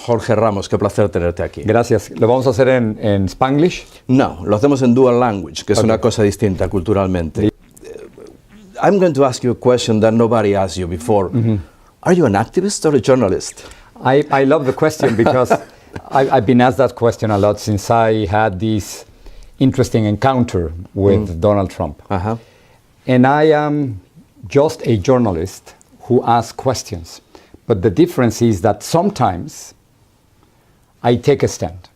Jorge Ramos, qué placer tenerte aquí. Gracias. ¿Lo vamos a hacer en Spanglish? No, lo hacemos en dual language, que es una cosa distinta culturalmente. I'm going to ask you a question that nobody asked you before. Are you an activist or a journalist? I love the question because I've been asked that question a lot since I had this interesting encounter with Donald Trump. And I am just a journalist who asks questions. But the difference is that sometimes I take a stand.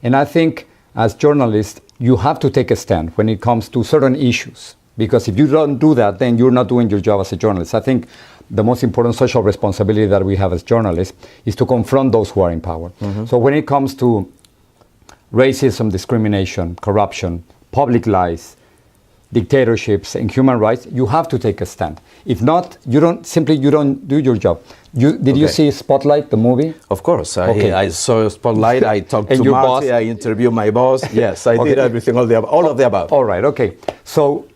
And I think as journalists, you have to take a stand when it comes to certain issues. Because if you don't do that, then you're not doing your job as a journalist. I think the most important social responsibility that we have as journalists is to confront those who are in power. So when it comes to racism, discrimination, corruption, public lies, dictatorships, and human rights, you have to take a stand. If not, you don't do your job. Did you see Spotlight, the movie? Of course. I saw Spotlight, I talked to Marty, I interviewed my boss. Yes, I did everything, all of the above. All right, okay. So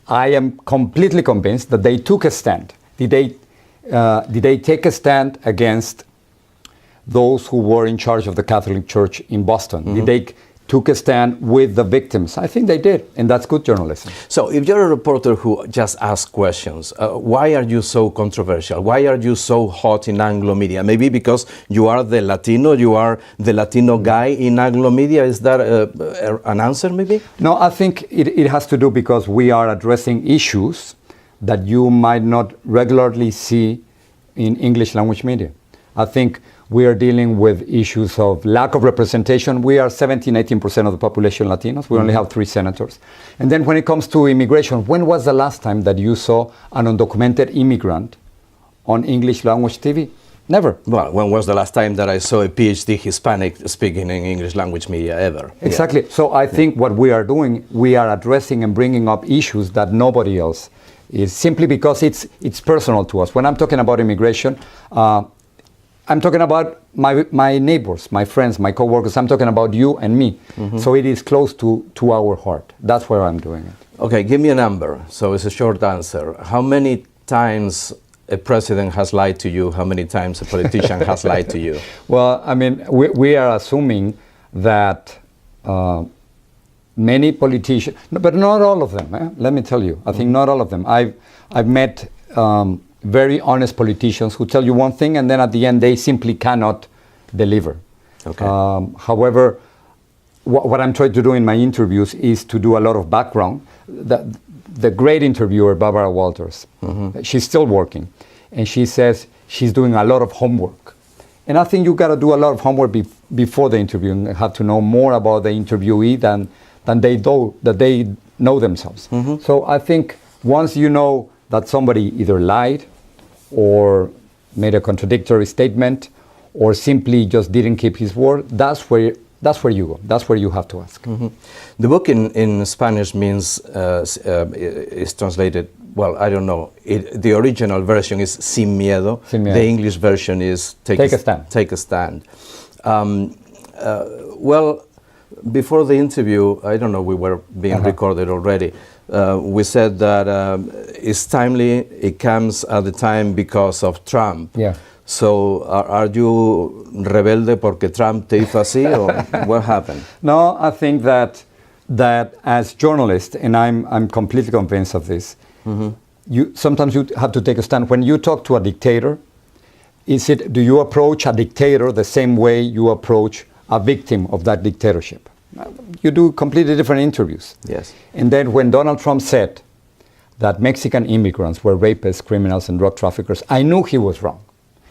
I am completely convinced that they took a stand. Did they take a stand against those who were in charge of the Catholic Church in Boston? Did they took a stand with the victims? I think they did, and that's good journalism. So if you're a reporter who just asks questions, why are you so controversial? Why are you so hot in Anglo media? Maybe because you are the Latino guy in Anglo media? Is that an answer, maybe? No, I think it has to do because we are addressing issues that you might not regularly see in English language media. I think we are dealing with issues of lack of representation. We are 17-18% of the population Latinos. We only have 3 senators. And then when it comes to immigration, when was the last time that you saw an undocumented immigrant on English language TV? Never. Well, when was the last time that I saw a PhD Hispanic speaking in English language media ever? Exactly. So I think what we are doing, we are addressing and bringing up issues that nobody else is, simply because it's personal to us. When I'm talking about immigration, I'm talking about my neighbors, my friends, my coworkers. I'm talking about you and me. So it is close to our heart. That's where I'm doing it. Okay, give me a number. So it's a short answer. How many times a president has lied to you? How many times a politician has lied to you? Well, I mean, we are assuming that many politicians, but not all of them. Let me tell you, I think not all of them. I've met very honest politicians who tell you one thing and then at the end they simply cannot deliver. Okay. However, what I'm trying to do in my interviews is to do a lot of background. The great interviewer, Barbara Walters, she's still working, and she says she's doing a lot of homework. And I think you got to do a lot of homework before the interview and have to know more about the interviewee than they know themselves. So I think once you know that somebody either lied or made a contradictory statement or simply just didn't keep his word, that's where you go. That's where you have to ask. The book in Spanish means, is translated, well, I don't know. The original version is Sin Miedo. Sin Miedo. The English version is Take a Stand. Take a Stand. Well, before the interview, I don't know, we were being recorded already. We said that it's timely, it comes at the time because of Trump. Yeah. So are you rebelde porque Trump te hizo así, or what happened? No, I think that as journalists, and I'm completely convinced of this, sometimes you have to take a stand. When you talk to a dictator, do you approach a dictator the same way you approach a victim of that dictatorship? You do completely different interviews. Yes. And then when Donald Trump said that Mexican immigrants were rapists, criminals, and drug traffickers, I knew he was wrong.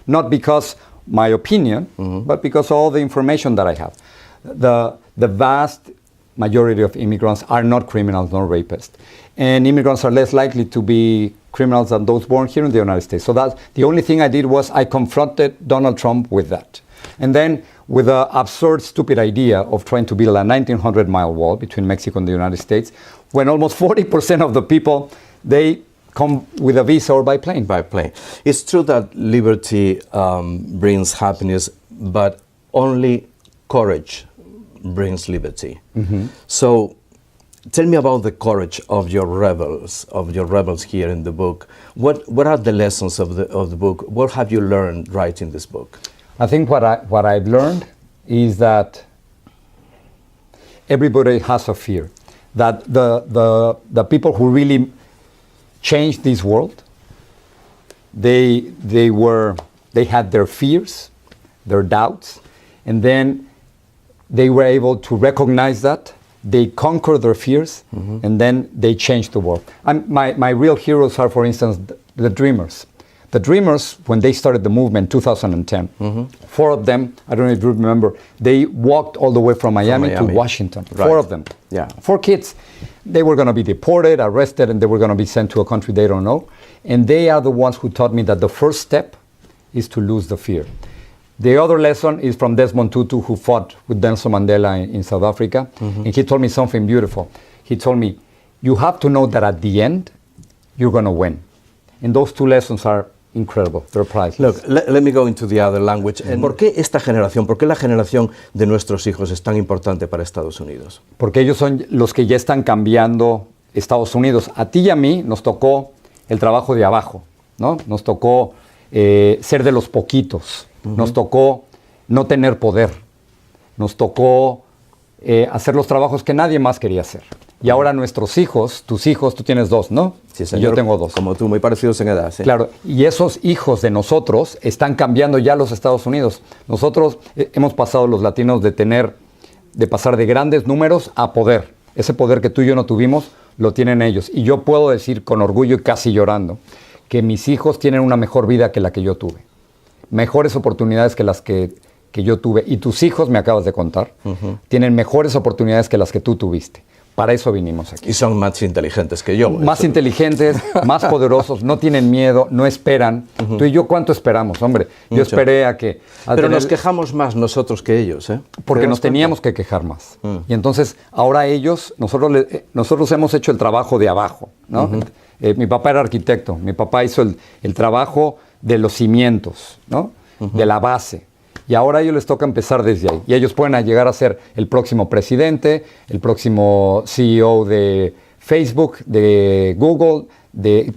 Not because my opinion, but because all the information that I have. The vast majority of immigrants are not criminals nor rapists. And immigrants are less likely to be criminals than those born here in the United States. So that's the only thing I did was I confronted Donald Trump with that. And then with the absurd, stupid idea of trying to build a 1,900-mile wall between Mexico and the United States, when almost 40% of the people, they come with a visa or by plane. By plane. It's true that liberty brings happiness, but only courage brings liberty. So tell me about the courage of your rebels here in the book. What are the lessons of the book? What have you learned writing this book? I think what I've learned is that everybody has a fear. That the people who really changed this world, they had their fears, their doubts, and then they were able to recognize that. They conquered their fears, and then they changed the world. My real heroes are, for instance, the dreamers. The dreamers, when they started the movement in 2010, 4 of them, I don't know if you remember, they walked all the way from Miami to Washington. Right. 4 of them. Yeah. 4 kids. They were going to be deported, arrested, and they were going to be sent to a country they don't know. And they are the ones who taught me that the first step is to lose the fear. The other lesson is from Desmond Tutu, who fought with Nelson Mandela in South Africa. And he told me something beautiful. He told me, you have to know that at the end, you're going to win. And those 2 lessons are incredible. They're priceless. Look, let me go into the other language. ¿Por qué esta generación, por qué la generación de nuestros hijos es tan importante para Estados Unidos? Porque ellos son los que ya están cambiando Estados Unidos. A ti y a mí nos tocó el trabajo de abajo, ¿no? Nos tocó ser de los poquitos. Nos tocó no tener poder. Nos tocó hacer los trabajos que nadie más quería hacer. Y ahora nuestros hijos, tus hijos, tú tienes 2, ¿no? Sí, señor. Y yo tengo 2. Como tú, muy parecidos en edad, sí. Claro, y esos hijos de nosotros están cambiando ya los Estados Unidos. Nosotros hemos pasado los latinos de pasar de grandes números a poder. Ese poder que tú y yo no tuvimos, lo tienen ellos. Y yo puedo decir con orgullo y casi llorando que mis hijos tienen una mejor vida que la que yo tuve. Mejores oportunidades que las que yo tuve. Y tus hijos, me acabas de contar, tienen mejores oportunidades que las que tú tuviste. Para eso vinimos aquí. Y son más inteligentes que yo. Más inteligentes, más poderosos, no tienen miedo, no esperan. Tú y yo, ¿cuánto esperamos, hombre? Yo esperé a que... Pero nos quejamos más nosotros que ellos, ¿eh? Porque nos teníamos que quejar más. Y entonces, ahora ellos, nosotros hemos hecho el trabajo de abajo, ¿no? Mi papá era arquitecto, mi papá hizo el trabajo de los cimientos, ¿no? De la base. Y ahora a ellos les toca empezar desde ahí. Y ellos pueden llegar a ser el próximo presidente, el próximo CEO de Facebook, de Google,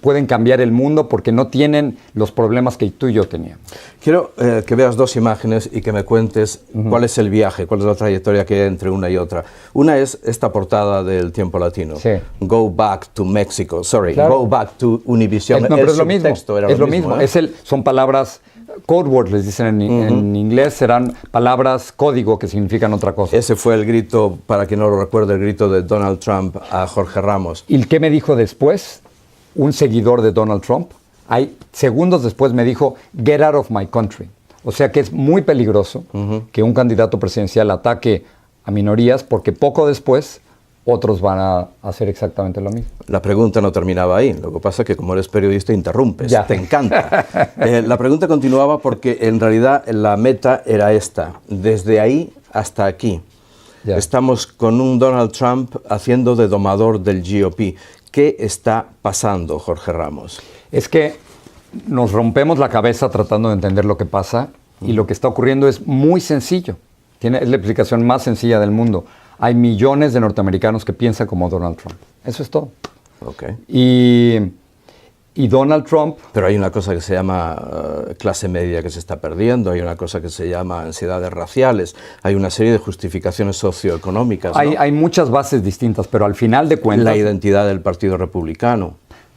pueden cambiar el mundo porque no tienen los problemas que tú y yo teníamos. Quiero que veas 2 imágenes y que me cuentes cuál es el viaje, cuál es la trayectoria que hay entre una y otra. Una es esta portada del Tiempo Latino. Sí. Go back to Mexico. Sorry, claro. Go back to Univision. No, pero es lo mismo. Es lo mismo. ¿Eh? Son palabras... Code word, les dicen en inglés, serán palabras código que significan otra cosa. Ese fue el grito, para quien no lo recuerde, el grito de Donald Trump a Jorge Ramos. ¿Y qué me dijo después? Un seguidor de Donald Trump, segundos después me dijo, get out of my country. O sea que es muy peligroso que un candidato presidencial ataque a minorías porque poco después otros van a hacer exactamente lo mismo. La pregunta no terminaba ahí. Lo que pasa es que como eres periodista interrumpes. Ya. Te encanta. La pregunta continuaba porque en realidad la meta era esta. Desde ahí hasta aquí. Ya. Estamos con un Donald Trump haciendo de domador del GOP. ¿Qué está pasando, Jorge Ramos? Es que nos rompemos la cabeza tratando de entender lo que pasa y lo que está ocurriendo es muy sencillo. Es la explicación más sencilla del mundo. Hay millones de norteamericanos que piensan como Donald Trump. Eso es todo. Okay. Y Donald Trump... Pero hay una cosa que se llama clase media que se está perdiendo, hay una cosa que se llama ansiedades raciales, hay una serie de justificaciones socioeconómicas, ¿no? Hay muchas bases distintas, pero al final de cuentas... La identidad del Partido Republicano.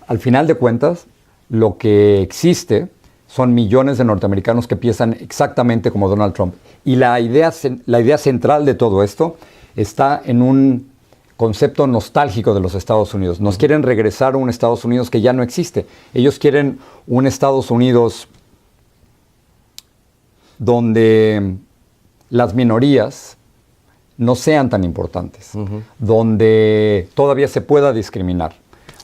Al final de cuentas, lo que existe son millones de norteamericanos que piensan exactamente como Donald Trump. Y la idea central de todo esto está en un concepto nostálgico de los Estados Unidos. Nos quieren regresar a un Estados Unidos que ya no existe. Ellos quieren un Estados Unidos donde las minorías no sean tan importantes, donde todavía se pueda discriminar,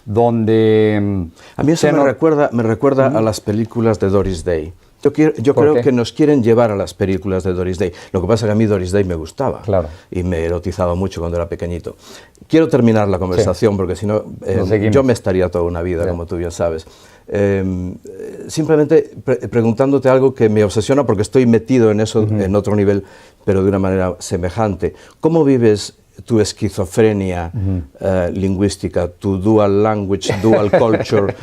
donde... A mí eso me recuerda a las películas de Doris Day. Yo creo que nos quieren llevar a las películas de Doris Day. Lo que pasa es que a mí Doris Day me gustaba. Claro. Y me erotizaba mucho cuando era pequeñito. Quiero terminar la conversación porque si no, yo me estaría toda una vida, como tú bien sabes. Simplemente preguntándote algo que me obsesiona porque estoy metido en eso en otro nivel, pero de una manera semejante. ¿Cómo vives tu esquizofrenia lingüística, tu dual language, dual culture,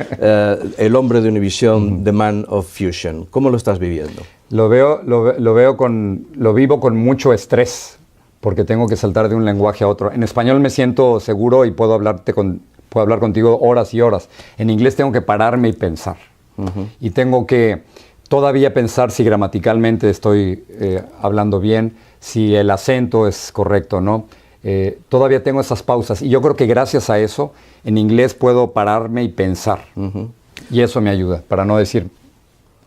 el hombre de Univisión, the man of fusion. ¿Cómo lo estás viviendo? Lo vivo con mucho estrés, porque tengo que saltar de un lenguaje a otro. En español me siento seguro y puedo hablar contigo horas y horas. En inglés tengo que pararme y pensar. Y tengo que todavía pensar si gramaticalmente estoy hablando bien, si el acento es correcto o no. Todavía tengo esas pausas. Y yo creo que gracias a eso, en inglés puedo pararme y pensar. Y eso me ayuda, para no decir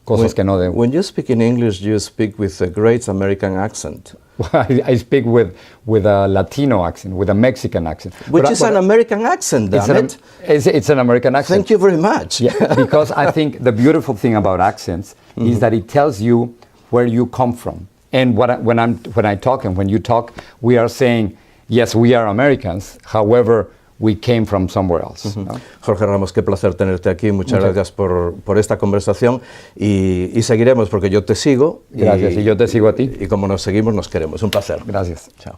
cosas que no debo. When you speak in English, you speak with a great American accent. I speak with a Latino accent, with a Mexican accent. Which is an American accent, damn it. It's an American accent. Thank you very much. Yeah, because I think the beautiful thing about accents is that it tells you where you come from. And when I talk and when you talk, we are saying, yes, we are Americans. However, we came from somewhere else. ¿No? Jorge Ramos, qué placer tenerte aquí. Muchas gracias por esta conversación y seguiremos porque yo te sigo. Gracias, y yo te sigo a ti. Y como nos seguimos, nos queremos. Un placer. Gracias. Chao.